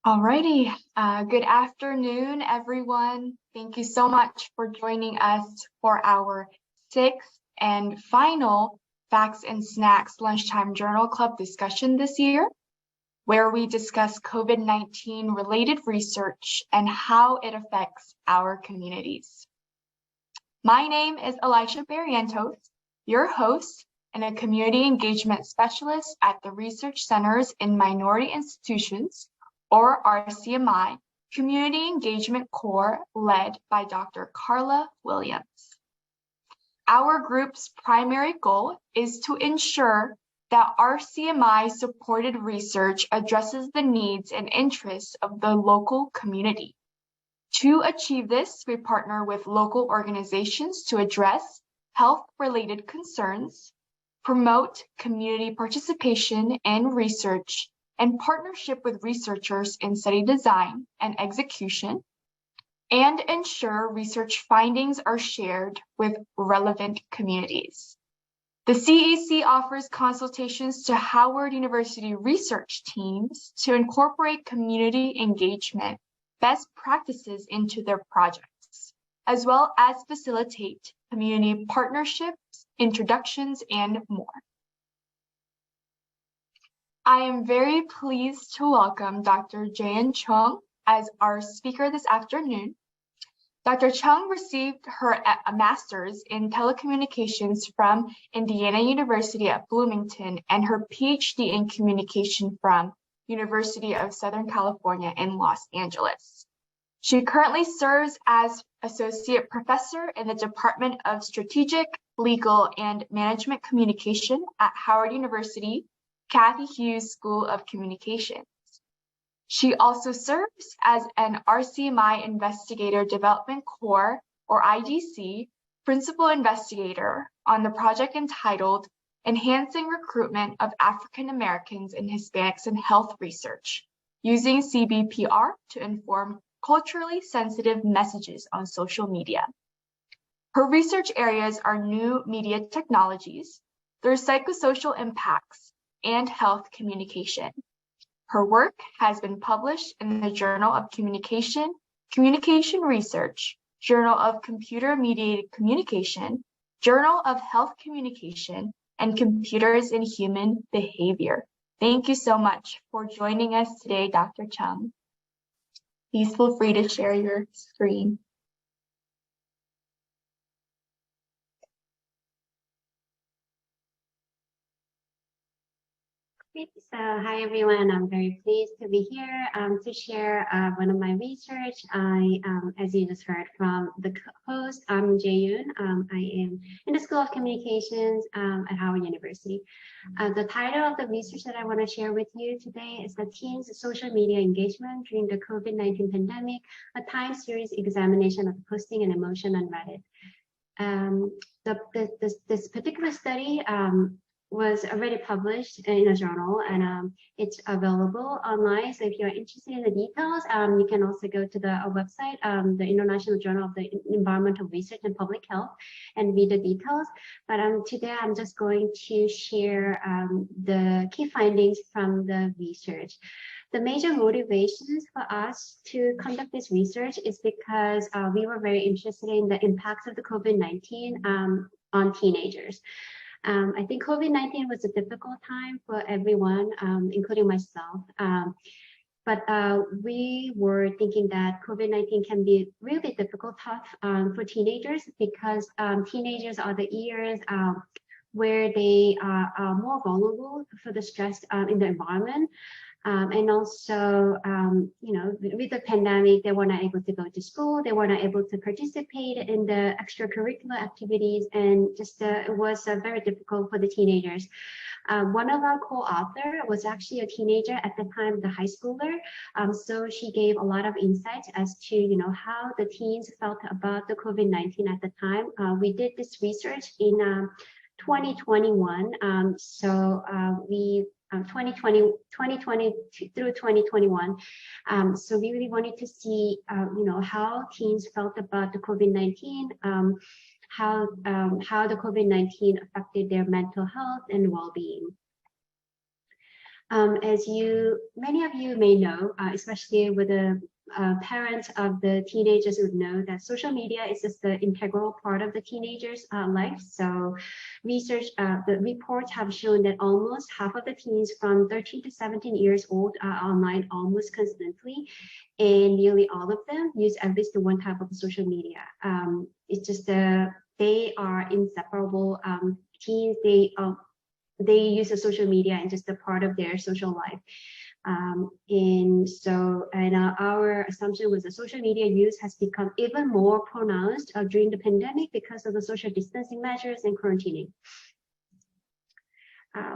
Alrighty, good afternoon, everyone. Thank you so much for joining us for our sixth and final Facts and Snacks Lunchtime Journal Club discussion this year, where we discuss COVID-19 related research and how it affects our communities. My name is Elisha Barrientos, your host and a community engagement specialist at the Research Centers in Minority Institutions, or RCMI, Community Engagement Core led by Dr. Carla Williams. Our group's primary goal is to ensure that RCMI-supported research addresses the needs and interests of the local community. To achieve this, we partner with local organizations to address health-related concerns, promote community participation in research, and partnership with researchers in study design and execution, and ensure research findings are shared with relevant communities. The CEC offers consultations to Howard University research teams to incorporate community engagement best practices into their projects, as well as facilitate community partnerships, introductions, and more. I am very pleased to welcome Dr. Jae Eun Chung as our speaker this afternoon. Dr. Chung received her master's in telecommunications from Indiana University at Bloomington and her PhD in communication from University of Southern California in Los Angeles. She currently serves as associate professor in the Department of Strategic, Legal, and Management Communication at Howard University Cathy Hughes School of Communications. She also serves as an RCMI Investigator Development Core, or IDC, Principal Investigator on the project entitled Enhancing Recruitment of African Americans and Hispanics in Health Research, using CBPR to inform culturally sensitive messages on social media. Her research areas are new media technologies, their psychosocial impacts, and health communication. Her work has been published in the Journal of Communication, Communication Research, Journal of Computer-Mediated Communication, Journal of Health Communication, and Computers in Human Behavior. Thank you so much for joining us today, Dr. Chung. Please feel free to share your screen. So hi everyone, I'm very pleased to be here to share one of my research. As you just heard from the host, I'm Jae Eun. I am in the School of Communications at Howard University. The title of the research that I want to share with you today is the Teens' Social Media Engagement During the COVID-19 Pandemic, a time series examination of posting and emotion on Reddit. This particular study was already published in a journal, and it's available online. So if you're interested in the details, you can also go to the website, the International Journal of the Environmental Research and Public Health, and read the details. But today I'm just going to share the key findings from the research. The major motivations for us to conduct this research is because we were very interested in the impacts of the COVID-19 on teenagers. I think COVID-19 was a difficult time for everyone, including myself. But we were thinking that COVID-19 can be really difficult, tough for teenagers, because teenagers are the years where they are more vulnerable for the stress in the environment. And also, you know, with the pandemic, they were not able to go to school. They were not able to participate in the extracurricular activities, and just it was very difficult for the teenagers. One of our co-authors was actually a teenager at the time, the high schooler. So she gave a lot of insights as to, you know, how the teens felt about the COVID-19 at the time. We did this research in 2021. 2020 through 2021. So we really wanted to see, you know, how teens felt about the COVID-19, how the COVID-19 affected their mental health and well-being. As many of you may know, especially with the parents of the teenagers would know that social media is just the integral part of the teenagers' life. So the reports have shown that almost half of the teens from 13 to 17 years old are online almost constantly, and nearly all of them use at least one type of social media. It's just they are inseparable. Teens, they use the social media and just a part of their social life. Our assumption was the social media use has become even more pronounced during the pandemic because of the social distancing measures and quarantining.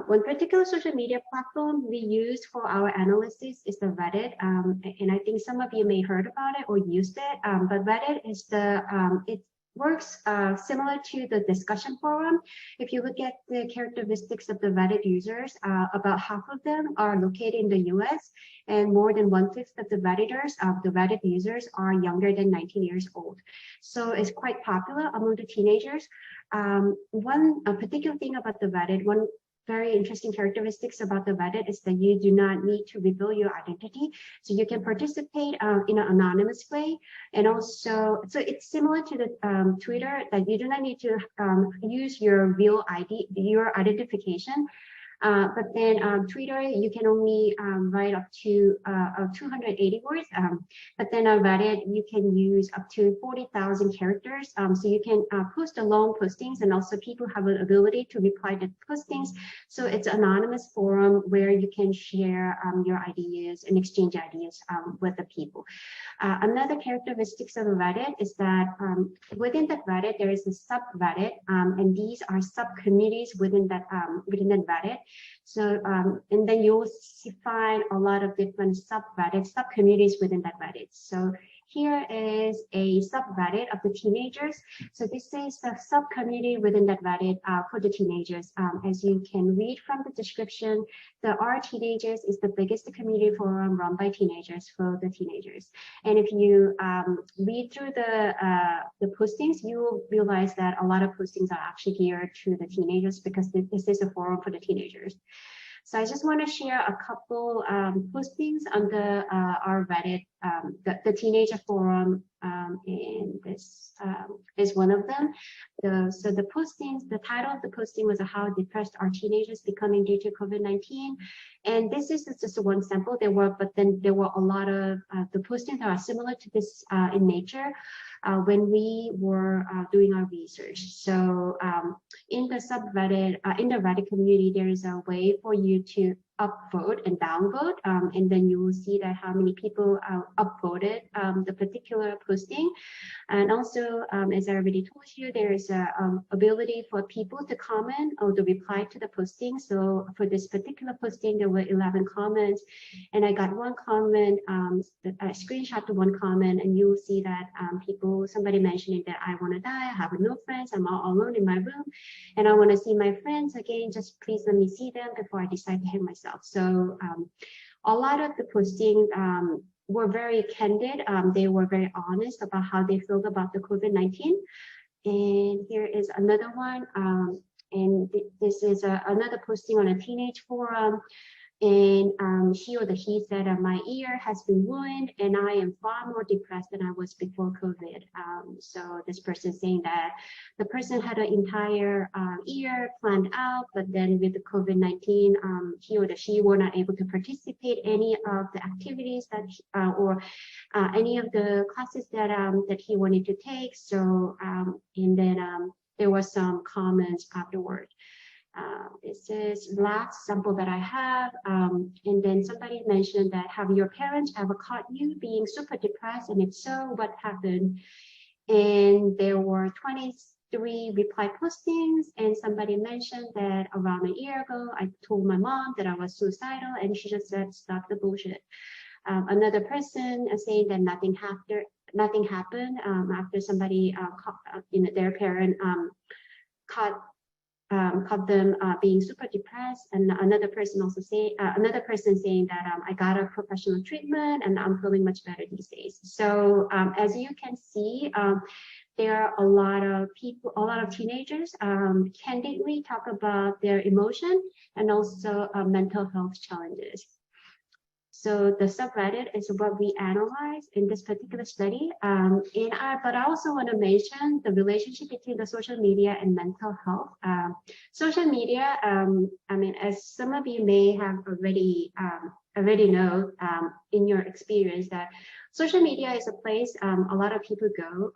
One particular social media platform we used for our analysis is the Reddit, and I think some of you may heard about it or used it. But Reddit is it works similar to the discussion forum. If you look at the characteristics of the Reddit users, about half of them are located in the US, and more than 1/5 of the Reddit users are younger than 19 years old. So it's quite popular among the teenagers. One particular thing about the Reddit, one very interesting characteristics about the Reddit is that you do not need to reveal your identity. So you can participate in an anonymous way. And also, so it's similar to the Twitter, that you do not need to use your real ID, your identification. But then Twitter, you can only write up to 280 words. But then on Reddit, you can use up to 40,000 characters. So you can post long postings, and also people have an ability to reply to postings. So it's an anonymous forum where you can share your ideas and exchange ideas with the people. Another characteristics of Reddit is that within that Reddit, there is a subreddit, and these are sub-communities within that Reddit. So, and then you'll find a lot of different subreddits, sub-communities within that Reddit. So here is a subreddit of the teenagers. So this is the sub-community within that Reddit for the teenagers. As you can read from the description, the R Teenagers is the biggest community forum run by teenagers for the teenagers. And if you read through the postings, you will realize that a lot of postings are actually geared to the teenagers because this is a forum for the teenagers. So I just want to share a couple postings on our Reddit, the teenager forum, and this is one of them. So the postings, the title of the posting was How Depressed Are Teenagers Becoming Due to COVID-19? And this is just one sample. But then there were a lot of the postings that are similar to this in nature when we were doing our research. So in the subreddit, in the Reddit community, there is a way for you to upvote and downvote, and then you will see that how many people upvoted the particular posting. And also, as I already told you, there is a ability for people to comment or to reply to the posting. So for this particular posting, there were 11 comments, and I got one comment, I screenshot one comment, and you will see that somebody mentioning that I want to die, I have no friends, I'm all alone in my room, and I want to see my friends again, just please let me see them before I decide to hang myself. So a lot of the posting were very candid. They were very honest about how they felt about the COVID-19. And here is another one. And this is another posting on a teenage forum. And she or he said, my ear has been ruined and I am far more depressed than I was before COVID. So this person saying that the person had an entire year planned out, but then with the COVID-19, he or she were not able to participate any of the activities that or any of the classes that he wanted to take. So and then there was some comments afterward. This is last sample that I have, and then somebody mentioned that have your parents ever caught you being super depressed, and if so, what happened? And there were 23 reply postings, and somebody mentioned that around a year ago, I told my mom that I was suicidal, and she just said, stop the bullshit. Another person saying that nothing happened after somebody, their parent caught them being super depressed, and another person saying that I got a professional treatment and I'm feeling much better these days. So as you can see, there are a lot of people, a lot of teenagers candidly talk about their emotion and also mental health challenges. So the subreddit is what we analyze in this particular study. But I also want to mention the relationship between the social media and mental health. Social media, I mean, as some of you may have already know in your experience, that social media is a place a lot of people go,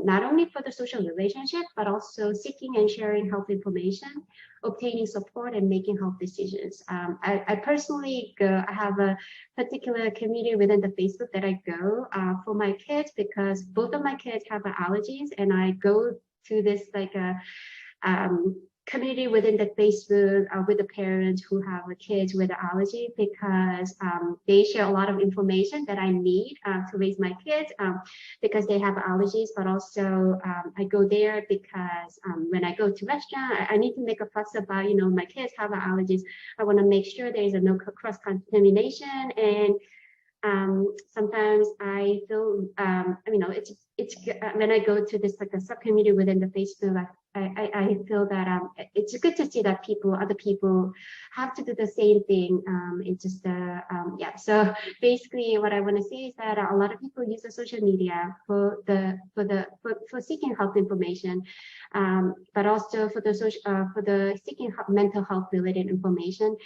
not only for the social relationship, but also seeking and sharing health information, obtaining support, and making health decisions. I personally go, I have a particular community within the Facebook that I go for my kids, because both of my kids have allergies, and I go to this like a community within the Facebook with the parents who have kids with allergy, because they share a lot of information that I need to raise my kids because they have allergies. But also I go there because when I go to restaurant, I need to make a fuss about, you know, my kids have allergies. I want to make sure there is no cross contamination. And sometimes I feel, you know, it's when I go to this like a subcommunity within the Facebook, I feel that it's good to see that other people have to do the same thing. It's just yeah. So basically, what I want to say is that a lot of people use the social media for seeking health information, but also for the seeking mental health related information.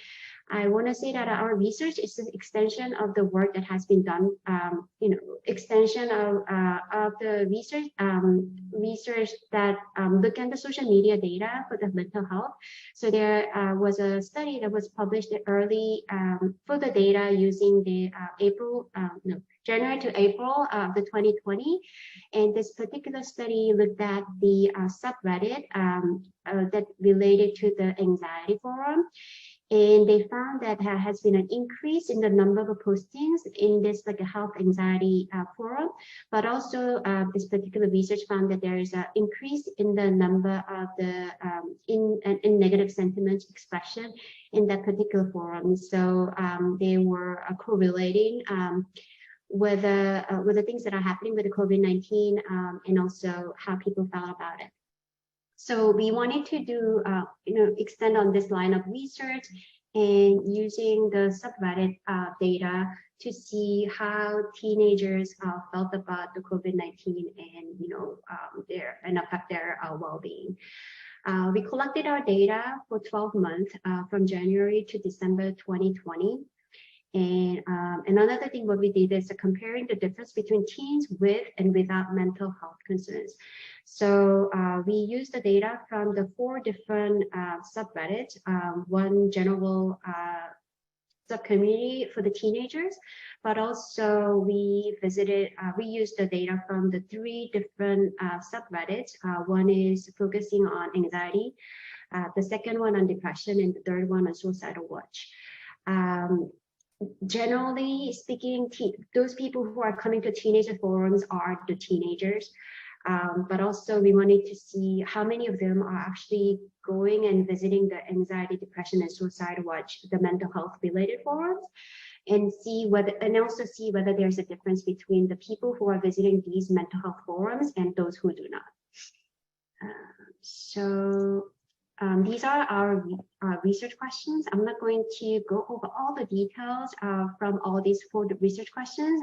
I want to say that our research is an extension of the work that has been done, you know, extension of the research that look at the social media data for the mental health. So there was a study that was published early for the data using the January to April of the 2020. And this particular study looked at the subreddit that related to the anxiety forum. And they found that there has been an increase in the number of postings in this like a health anxiety forum, but also this particular research found that there is an increase in the number of the in negative sentiment expression in that particular forum. So they were correlating with the things that are happening with the COVID-19 and also how people felt about it. So we wanted to do, you know, extend on this line of research and using the subreddit data to see how teenagers felt about the COVID-19 and, you know, affect their well-being. We collected our data for 12 months from January to December 2020. And another thing what we did is comparing the difference between teens with and without mental health concerns. So we used the data from the 4 different subreddits, one general subcommunity for the teenagers, but also we used the data from the 3 different subreddits. One is focusing on anxiety, the second one on depression, and the third one on suicidal watch. Generally speaking, those people who are coming to teenager forums are the teenagers, but also we wanted to see how many of them are actually going and visiting the anxiety, depression, and suicide watch, the mental health related forums, and also see whether there's a difference between the people who are visiting these mental health forums and those who do not. These are our research questions. I'm not going to go over all the details from all these 4 research questions,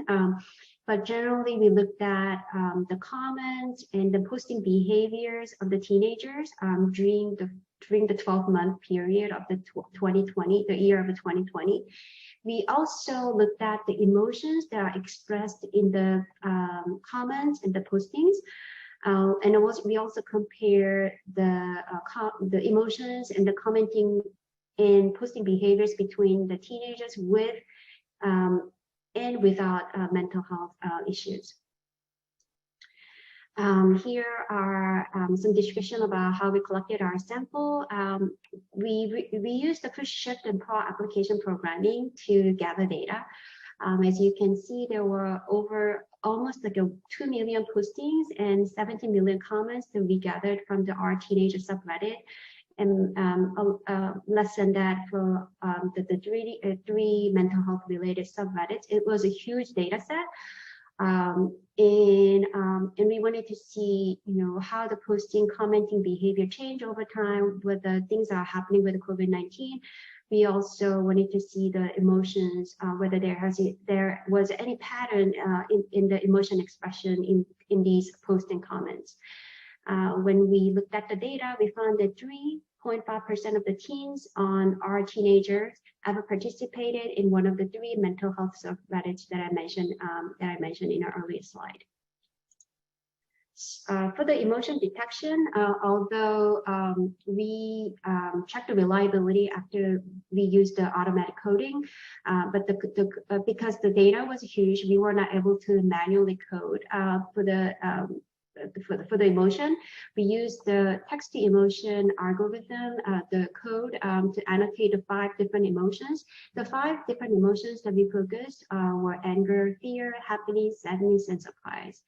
but generally we looked at the comments and the posting behaviors of the teenagers during the 12-month period of the 2020, the year of the 2020. We also looked at the emotions that are expressed in the comments and the postings. And we also compare the emotions and the commenting and posting behaviors between the teenagers with and without mental health issues. Here are some description about how we collected our sample. We used the push, shift, and pull application programming to gather data. As you can see, there were almost like 2 million postings and 70 million comments that we gathered from our teenager subreddit, and less than that for the 3 mental health related subreddits. It was a huge data set. And we wanted to see, how the posting, commenting behavior change over time with the things that are happening with COVID-19. We also wanted to see the emotions, whether there was any pattern in the emotion expression in these posts and comments. When we looked at the data, we found that 3.5% of the teens on our teenagers ever participated in one of the 3 mental health subreddits that I mentioned in our earlier slide. For the emotion detection, although we checked the reliability after we used the automatic coding, but because the data was huge, we were not able to manually code for the emotion. We used the text to emotion algorithm, the code to annotate the 5 different emotions. The 5 different emotions that we focused were anger, fear, happiness, sadness, and surprise.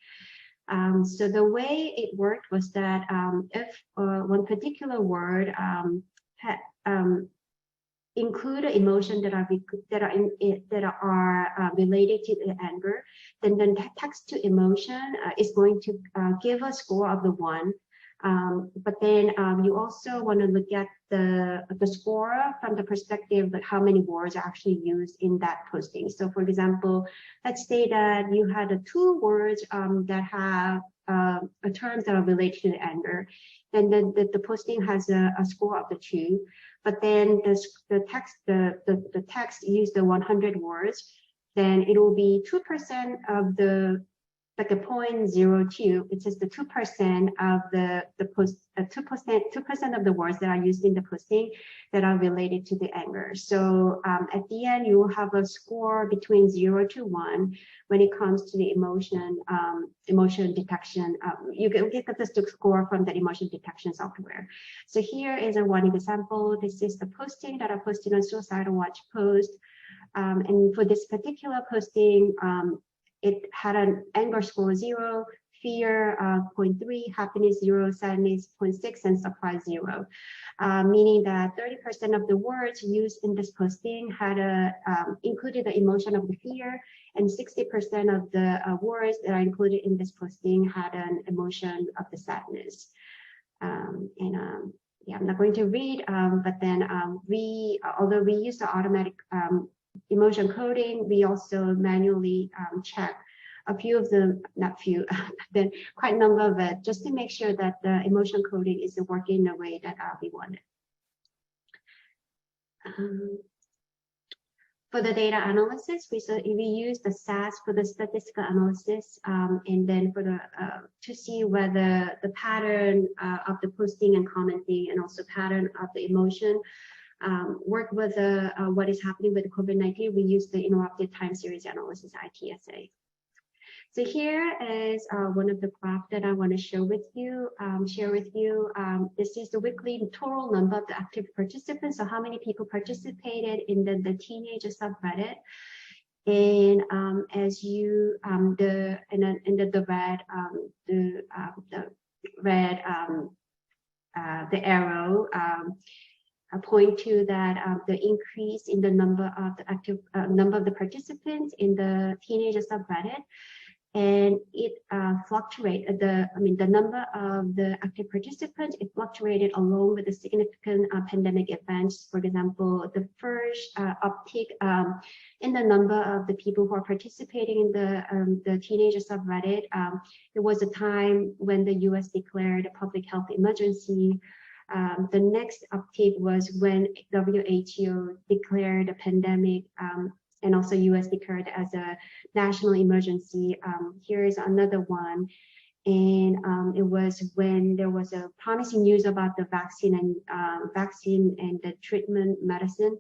So the way it worked was that if one particular word include an emotion that are related to the anger, then the text to emotion is going to give a score of the 1. But then you also want to look at the score from the perspective of how many words are actually used in that posting. So for example, let's say that you had 2 words that have terms that are related to the anger, then the posting has a score of the 2. But then the text used the 100 words, then it will be 2% of the, like a 0.02. It says the 2% of the post, 2% of the words that are used in the posting that are related to the anger. So at the end, you will have a score between 0 to 1 when it comes to the emotion detection. You get the score from the emotion detection software. So here is one example. This is the posting that I posted on Suicidal Watch post. And for this particular posting, it had an anger score 0, fear 0.3, happiness 0, sadness 0.6, and surprise 0. Meaning that 30% of the words used in this posting had included the emotion of the fear, and 60% of the words that are included in this posting had an emotion of the sadness. Yeah, I'm not going to read, but then although we use the automatic emotion coding, we also manually check a few of them, not few, then quite a number of it, just to make sure that the emotion coding is working in the way that we wanted. For the data analysis, we use the SAS for the statistical analysis, and then for the to see whether the pattern of the posting and commenting, and also pattern of the emotion work with what is happening with COVID-19. We use the interrupted time series analysis, ITSA. So here is one of the graphs that I want to share with you. This is the weekly total number of the active participants. So how many people participated in the teenager subreddit? And as you the arrow point to that the increase in the number of the active number of the participants in the teenager subreddit. And it fluctuated, the number of the active participants, it fluctuated along with the significant pandemic events. For example, the first uptick in the number of the people who are participating in the teenager subreddit, it was a time when the US declared a public health emergency. The next uptick was when WHO declared a pandemic, and also US declared as a national emergency. Here is another one. And it was when there was a promising news about the vaccine and the treatment medicine.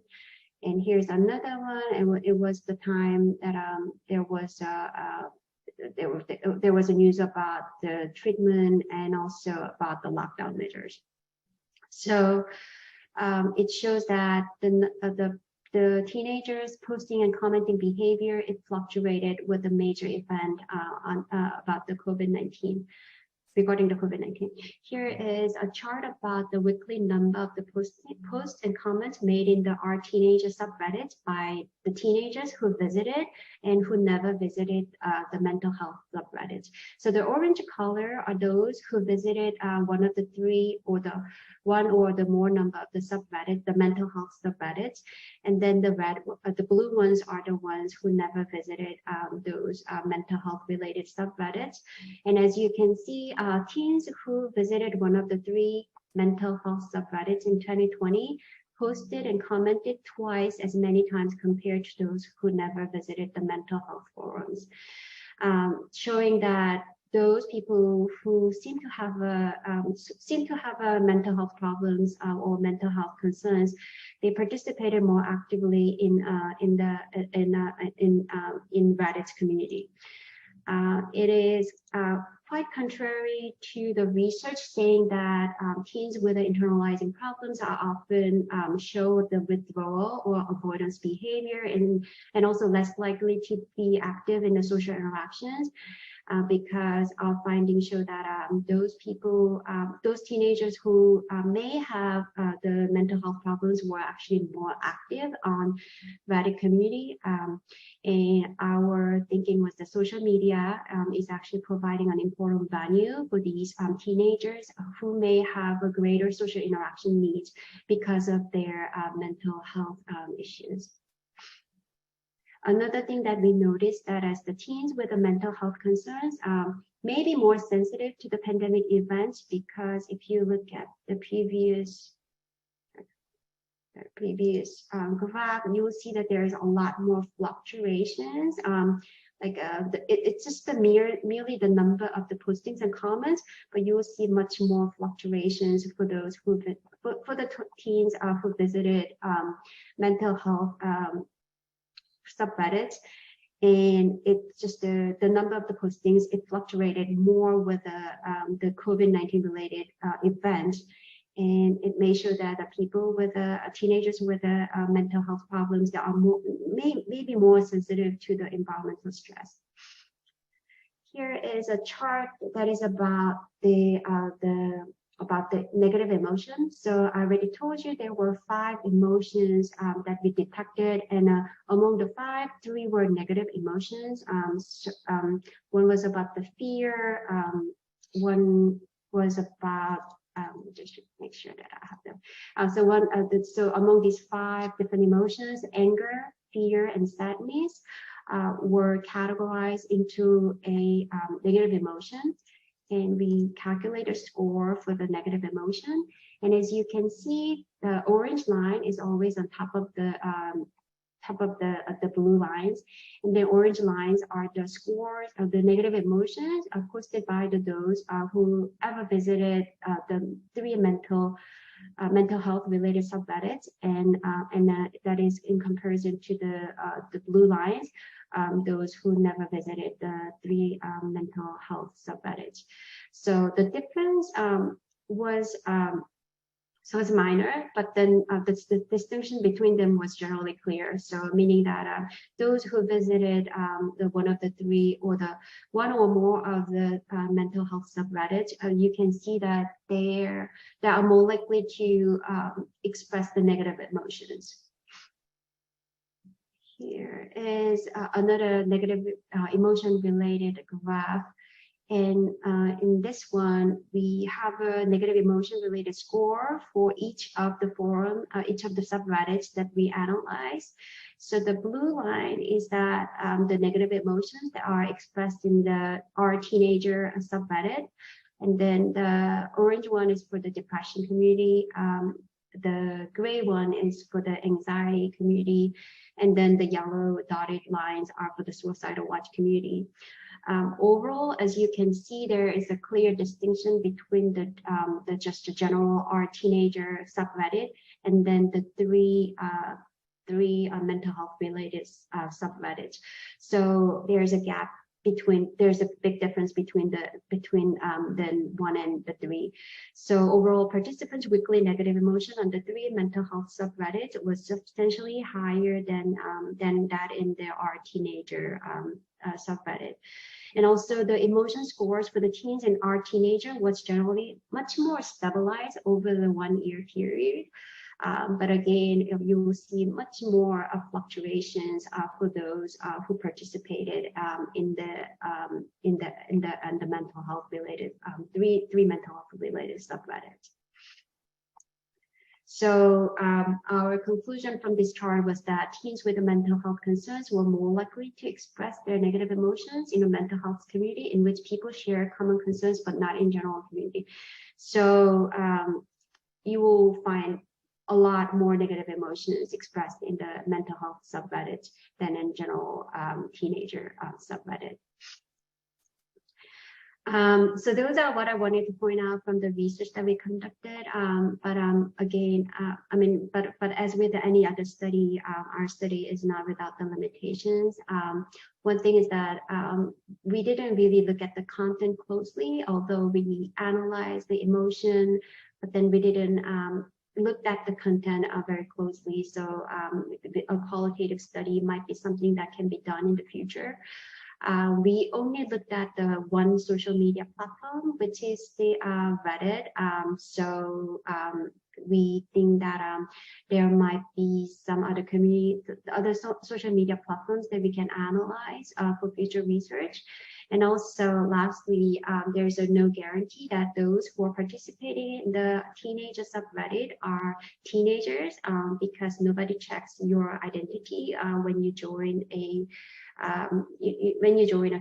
And here's another one. And it was the time that there was a news about the treatment and also about the lockdown measures. So it shows that the teenagers posting and commenting behavior, it fluctuated with the major event about the COVID-19. regarding the COVID-19. Here is a chart about the weekly number of the posts and comments made in the Our Teenager subreddit by the teenagers who visited and who never visited the mental health subreddit. So the orange color are those who visited one of the three or the one or the more number of the subreddit, the mental health subreddit. And then the blue ones are the ones who never visited those mental health related subreddits. And as you can see, teens who visited one of the three mental health subreddits in 2020 posted and commented twice as many times compared to those who never visited the mental health forums, showing that those people who seem to have a mental health problems or mental health concerns, they participated more actively in Reddit's community. It is quite contrary to the research saying that teens with internalizing problems are often show the withdrawal or avoidance behavior and also less likely to be active in the social interactions. Because our findings show that those teenagers who may have the mental health problems were actually more active on Reddit community. And our thinking was that social media is actually providing an important venue for these teenagers who may have a greater social interaction needs because of their mental health issues. Another thing that we noticed that as the teens with the mental health concerns may be more sensitive to the pandemic events, because if you look at the previous graph, you will see that there is a lot more fluctuations. It's just merely the number of the postings and comments, but you will see much more fluctuations for those who for the teens who visited mental health subreddits. And it's just the number of the postings, it fluctuated more with the COVID-19 related event. And it may show that the people with teenagers with mental health problems that are maybe more sensitive to the environmental stress. Here is a chart that is about the negative emotions. So I already told you there were 5 emotions that we detected, and among the 5, 3 were negative emotions. One was about the fear, one was about just to make sure that I have them. So among these 5 different emotions, anger, fear, and sadness were categorized into a negative emotion. And we calculate a score for the negative emotion. And as you can see, the orange line is always on top of the blue lines, and the orange lines are the scores of the negative emotions posted by those who ever visited the 3 mental health related subreddits, and that is in comparison to the blue lines, those who never visited the 3 mental health subreddits. So the difference was minor, but then the distinction between them was generally clear. So meaning that those who visited one of the 3 or the 1 or more of the mental health subreddits, you can see that they are more likely to express the negative emotions. Here is another negative emotion related graph. And in this one, we have a negative emotion related score for each of the subreddits that we analyze. So the blue line is that the negative emotions that are expressed in the Our Teenager subreddit. And then the orange one is for the depression community. The gray one is for the anxiety community. And then the yellow dotted lines are for the suicidal watch community. Overall, as you can see, there is a clear distinction between the just a general Our Teenager subreddit and then the three mental health related subreddits. So there's a gap there's a big difference between the 1 and the 3. So overall, participants' weekly negative emotion on the 3 mental health subreddits was substantially higher than that in the our teenager subreddit. And also the emotion scores for the teens and our teenager was generally much more stabilized over the 1 year period. But again, you will see much more fluctuations for those who participated in the mental health related three mental health related subreddits. So our conclusion from this chart was that teens with mental health concerns were more likely to express their negative emotions in a mental health community in which people share common concerns, but not in general community. So you will find a lot more negative emotions expressed in the mental health subreddit than in general teenager subreddit. So those are what I wanted to point out from the research that we conducted. Again, but as with any other study, our study is not without the limitations. One thing is that we didn't really look at the content closely, although we analyzed the emotion, but then we didn't looked at the content very closely. So a qualitative study might be something that can be done in the future. We only looked at the one social media platform, which is the Reddit. We think that there might be some other social media platforms that we can analyze for future research. And also, lastly, there's no guarantee that those who are participating in the teenager subreddit are teenagers, because nobody checks your identity when you join a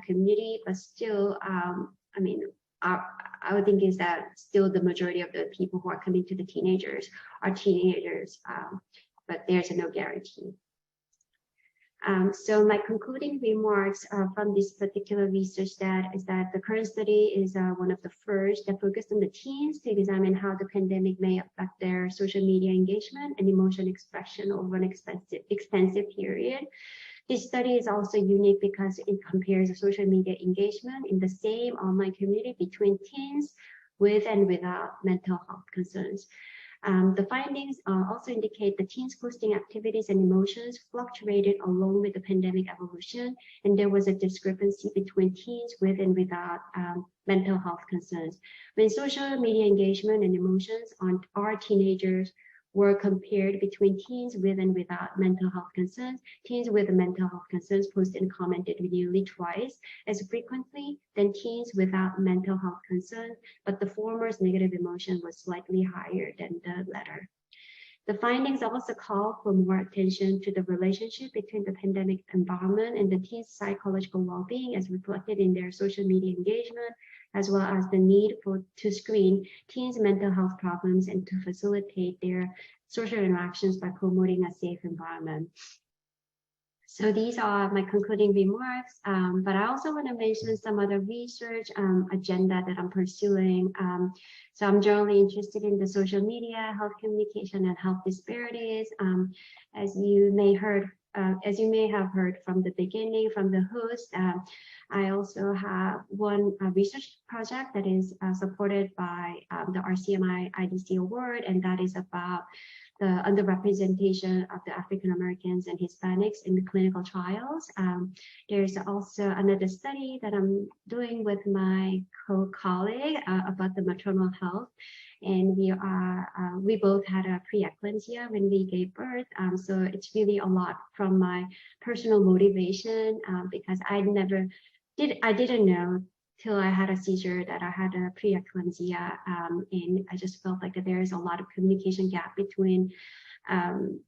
community. But still, I would think is that still the majority of the people who are coming to the teenagers are teenagers, but there's no guarantee. So my concluding remarks from this particular research is that the current study is one of the first that focused on the teens to examine how the pandemic may affect their social media engagement and emotion expression over an extensive period. This study is also unique because it compares social media engagement in the same online community between teens with and without mental health concerns. The findings also indicate the teens posting activities and emotions fluctuated along with the pandemic evolution, and there was a discrepancy between teens with and without mental health concerns. When social media engagement and emotions on our teenagers were compared between teens with and without mental health concerns, teens with mental health concerns posted and commented nearly twice as frequently than teens without mental health concerns, but the former's negative emotion was slightly higher than the latter. The findings also call for more attention to the relationship between the pandemic environment and the teens' psychological well-being as reflected in their social media engagement, as well as the need to screen teens' mental health problems and to facilitate their social interactions by promoting a safe environment. So these are my concluding remarks, but I also want to mention some other research agenda that I'm pursuing. So I'm generally interested in the social media, health communication, and health disparities. As you may have heard from the beginning from the host, I also have one research project that is supported by the RCMI IDC award, and that is about the underrepresentation of the African Americans and Hispanics in the clinical trials. There's also another study that I'm doing with my colleague about the maternal health. And we both had a preeclampsia when we gave birth. So it's really a lot from my personal motivation because I didn't know till I had a seizure that I had a preeclampsia, and I just felt like that there is a lot of communication gap between the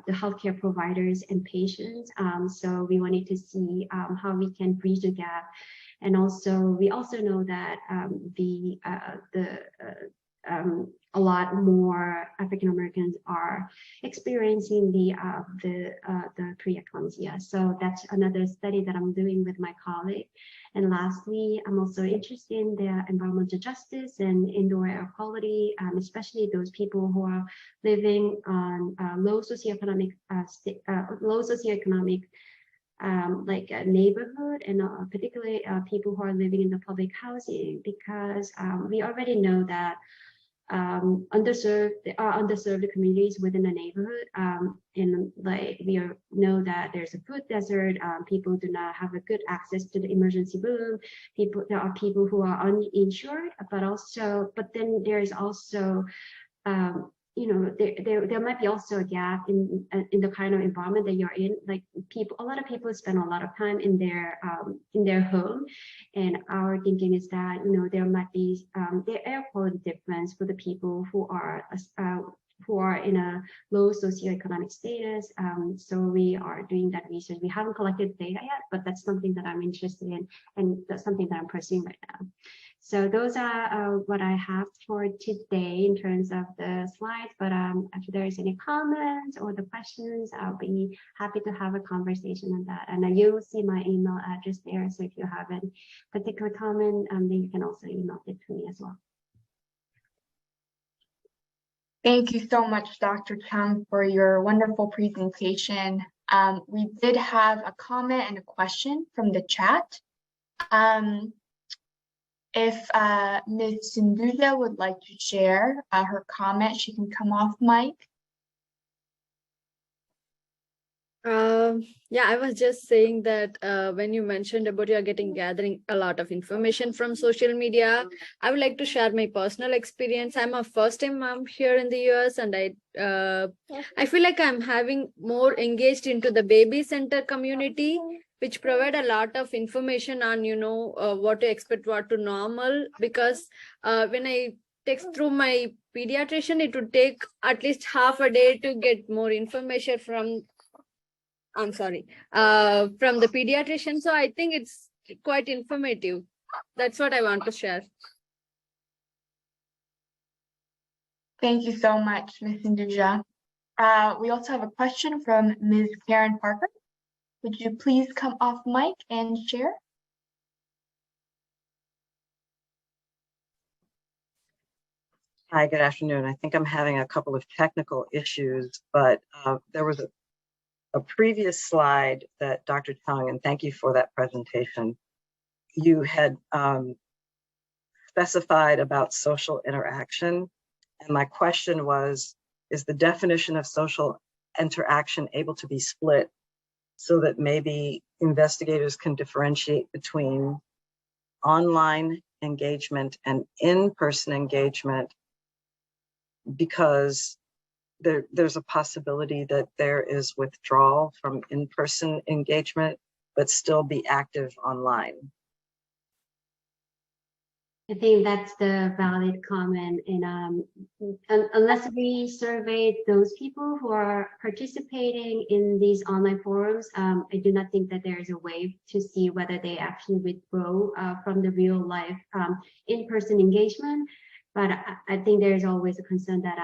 healthcare providers and patients. So we wanted to see how we can bridge the gap, and also we also know that a lot more African Americans are experiencing the preeclampsia. So that's another study that I'm doing with my colleague. And lastly, I'm also interested in the environmental justice and indoor air quality, especially those people who are living on low socioeconomic like a neighborhood, and particularly people who are living in the public housing, because we already know that underserved communities within the neighborhood, and like know that there's a food desert. People do not have a good access to the emergency room. There are people who are uninsured, but then there's also there might be also a gap in the kind of environment that you're in. Like a lot of people spend a lot of time in their home, and our thinking is that there might be the air quality difference for the people who are in a low socioeconomic status. So we are doing that research. We haven't collected data yet, but that's something that I'm interested in, and that's something that I'm pursuing right now. So those are what I have for today in terms of the slides. But if there's any comments or the questions, I'll be happy to have a conversation on that. And you will see my email address there. So if you have any particular comment, then you can also email it to me as well. Thank you so much, Dr. Chung, for your wonderful presentation. We did have a comment and a question from the chat. If Ms. Sinduja would like to share her comment, she can come off mic. Yeah, I was just saying that when you mentioned about gathering a lot of information from social media, I would like to share my personal experience. I'm a first-time mom here in the US, and I feel like I'm having more engaged into the baby center community, which provide a lot of information on what to expect, what to normal. Because when I text through my pediatrician, it would take at least half a day to get more information from the pediatrician. So I think it's quite informative. That's what I want to share. Thank you so much, Ms. Sinduja. We also have a question from Ms. Karen Parker. Would you please come off mic and share? Hi, good afternoon. I think I'm having a couple of technical issues, but there was a previous slide that Dr. Chung, and thank you for that presentation, you had specified about social interaction. And my question was, is the definition of social interaction able to be split so that maybe investigators can differentiate between online engagement and in-person engagement? Because there's a possibility that there is withdrawal from in-person engagement, but still be active online. I think that's the valid comment. And unless we survey those people who are participating in these online forums, I do not think that there is a way to see whether they actually withdraw from the real life in-person engagement. But I think there is always a concern that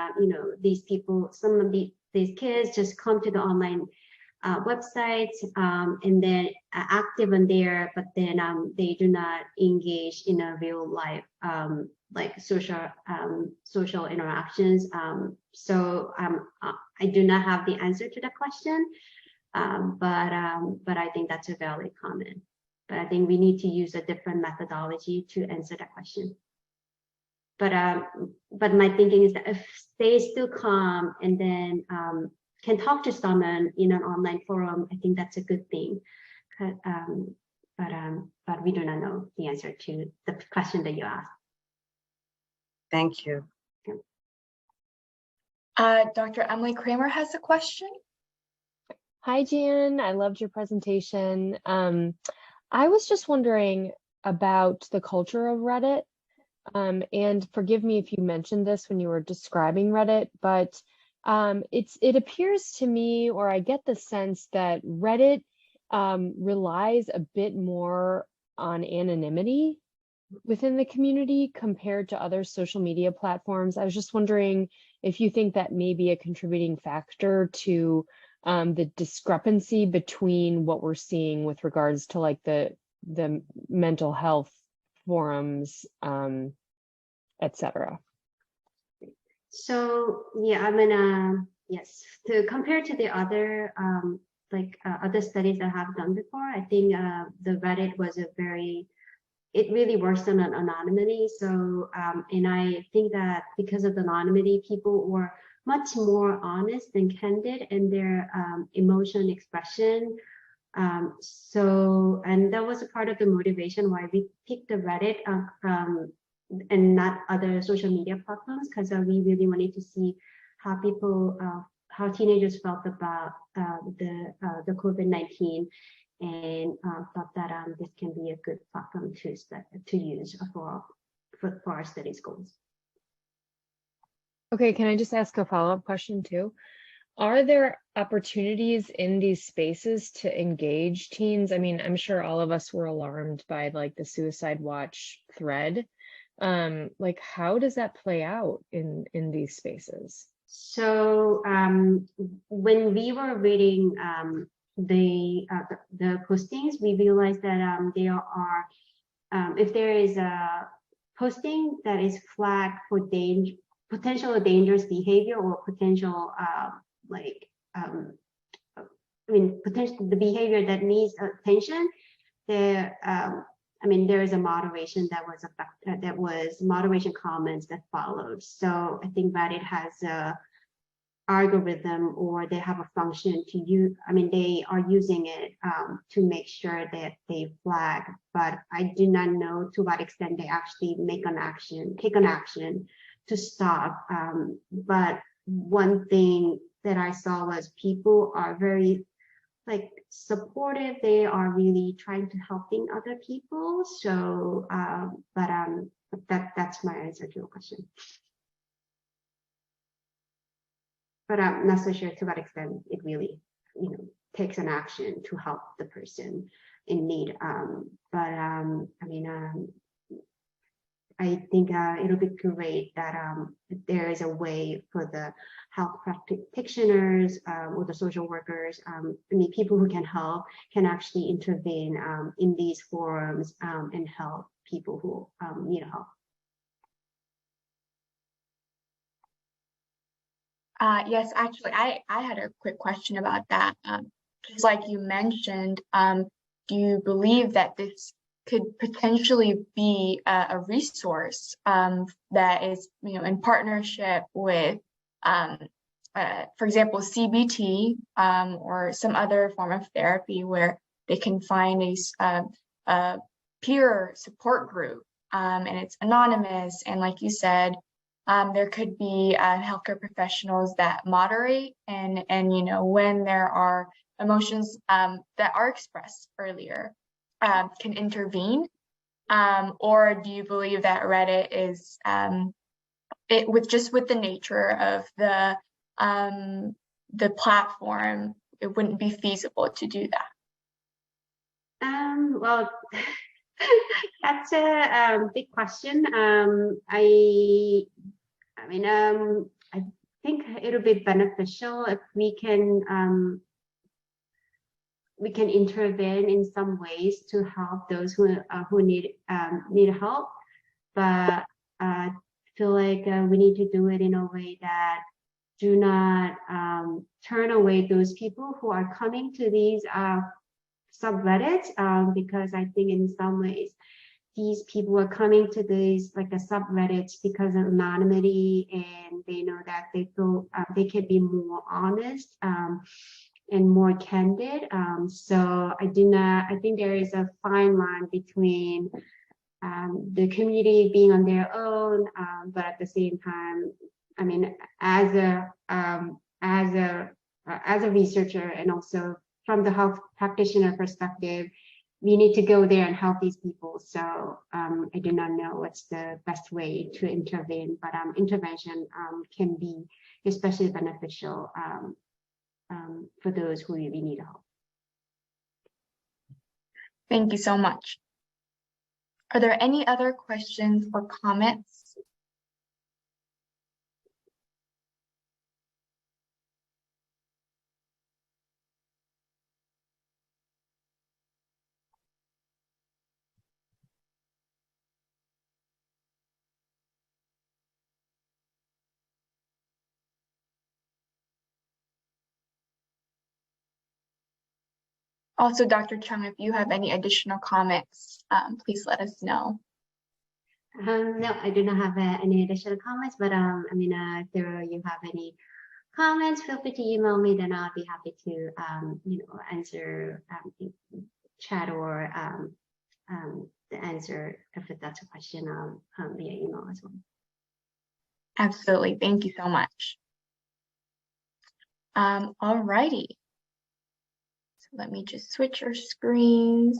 these people, some of these kids just come to the online websites and then active on there, but then they do not engage in a real life like social interactions. So I do not have the answer to that question, but I think that's a valid comment. But I think we need to use a different methodology to answer that question. But my thinking is that if they still come and then can talk to someone in an online forum, I think that's a good thing. But we do not know the answer to the question that you asked. Thank you. Dr. Emily Kramer has a question. Hi, Jan. I loved your presentation. I was just wondering about the culture of Reddit. And forgive me if you mentioned this when you were describing Reddit, but it appears to me, or I get the sense that Reddit relies a bit more on anonymity within the community compared to other social media platforms. I was just wondering if you think that may be a contributing factor to the discrepancy between what we're seeing with regards to like the mental health forums, etc. So yeah, I'm gonna, yes, to compare to the other other studies that I have done before, I think the Reddit was it really works on an anonymity. So, and I think that because of the anonymity, people were much more honest and candid in their emotion expression. And that was a part of the motivation why we picked the Reddit and not other social media platforms, because we really wanted to see how how teenagers felt about the COVID-19, and thought that this can be a good platform to use for our studies goals. Okay, can I just ask a follow-up question too? Are there opportunities in these spaces to engage teens? I mean, I'm sure all of us were alarmed by like the suicide watch thread. Like, how does that play out in these spaces? So when we were reading the postings, we realized that there are if there is a posting that is flagged for potential dangerous behavior or potential potential the behavior that needs attention, there there is a moderation that was moderation comments that followed. So I think Reddit has a algorithm, or they have a function to use. They are using it to make sure that they flag, but I do not know to what extent they actually take an action to stop. But one thing that I saw was people are very supportive. They are really trying to helping other people. So, that's my answer to your question. But I'm not so sure to what extent it really, takes an action to help the person in need. I think it'll be great that there is a way for the health practitioners or the social workers, people who can help, can actually intervene in these forums and help people who need help. Yes, actually, I had a quick question about that. Just like you mentioned, do you believe that this could potentially be a resource that is, in partnership with, for example, CBT or some other form of therapy, where they can find a peer support group, and it's anonymous, and like you said, there could be healthcare professionals that moderate and when there are emotions that are expressed earlier, can intervene, or do you believe that Reddit is with the nature of the platform, it wouldn't be feasible to do that? Well, that's a big question. I think it'll be beneficial if we can intervene in some ways to help those who need help, but I feel like we need to do it in a way that do not turn away those people who are coming to these subreddits, because I think in some ways these people are coming to these the subreddits because of anonymity, and they know that they feel they can be more honest and more candid. So I think there is a fine line between the community being on their own, but at the same time, as a researcher, and also from the health practitioner perspective, we need to go there and help these people. So I do not know what's the best way to intervene, but intervention can be especially beneficial for those who really need help. Thank you so much. Are there any other questions or comments? Also, Dr. Chung, if you have any additional comments, please let us know. No, I do not have any additional comments, but if you have any comments, feel free to email me. Then I'll be happy to answer chat or the answer if that's a question via email as well. Absolutely. Thank you so much. All righty. So let me just switch our screens.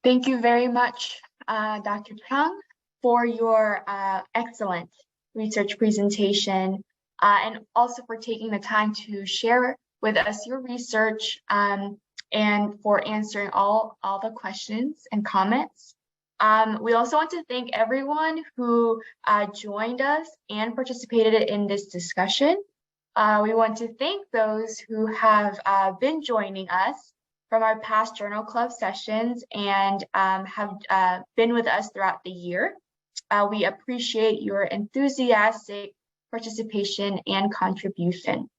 Thank you very much, Dr. Chung, for your excellent research presentation and also for taking the time to share with us your research and for answering all the questions and comments. We also want to thank everyone who joined us and participated in this discussion. We want to thank those who have been joining us from our past Journal Club sessions and have been with us throughout the year. We appreciate your enthusiastic participation and contribution.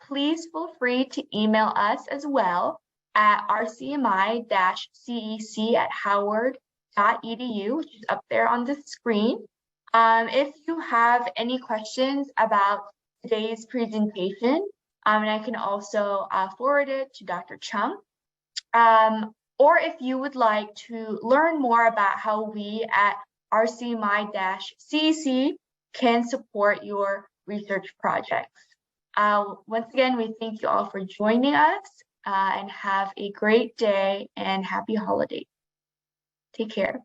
Please feel free to email us as well at rcmi-cec@howard.edu, which is up there on the screen. If you have any questions about today's presentation, and I can also forward it to Dr. Chung. Or if you would like to learn more about how we at RCMI-CEC can support your research projects. Once again, we thank you all for joining us and have a great day and happy holidays. Take care.